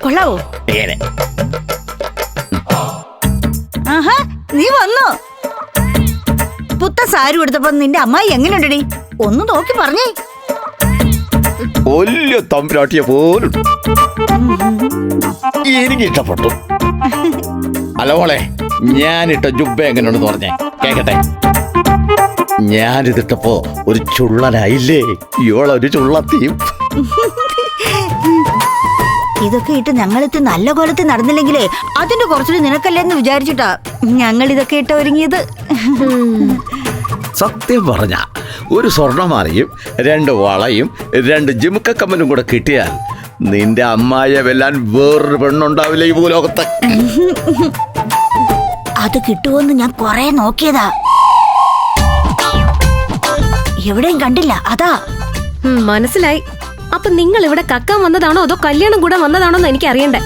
കൊള്ളാവോ? ഇങ്ങനെ. ആഹാ, നീ വന്നോ? പുത്ത സാരി കൊടുത്തപ്പോ നിന്റെ അമ്മായി എങ്ങനെയുണ്ടടി? ഒന്ന് നോക്കി പറഞ്ഞേ. വലിയ തമ്പുരാട്ടിയെ പോലും എനിക്ക് ഇഷ്ടപ്പെട്ടു. അല്ല മോളെ, ഞാനിട്ട ജുബ്ബ എങ്ങനെയുണ്ടെന്ന് പറഞ്ഞേ കേക്കട്ടെ. ഞാനിതിട്ടപ്പോ ഒരു ചുള്ളനായില്ലേ? ഇവളൊരു ചുള്ളത്തിയും. ഇതൊക്കെ ഇട്ട് ഞങ്ങളിത് നല്ല കോലത്തിൽ നടന്നില്ലെങ്കിലേ അതിന്റെ കുറച്ചുകൂടി നിനക്കല്ലേന്ന് വിചാരിച്ചിട്ടാ ഞങ്ങൾ ഇതൊക്കെ ഇട്ട് ഒരുങ്ങിയത്. സത്യം പറഞ്ഞ ഒരു സ്വർണ്ണമാലയും 2 വളയും 2 ജിമുക്കമ്മലും കൂടെ കിട്ടിയാൽ നിന്റെ അമ്മായിയെ വെല്ലാൻ വേറൊരു പെണ്ണുണ്ടാവില്ല ഈ ഭൂലോകത്ത്. അത് കിട്ടുമോന്ന് ഞാൻ കൊറേ നോക്കിയതാ, എവിടെയും കണ്ടില്ല. അതാ. മനസ്സിലായി. അപ്പൊ നിങ്ങൾ ഇവിടെ കക്കാൻ വന്നതാണോ അതോ കല്യാണം കൂടെ വന്നതാണോന്ന് എനിക്ക് അറിയണ്ടേ.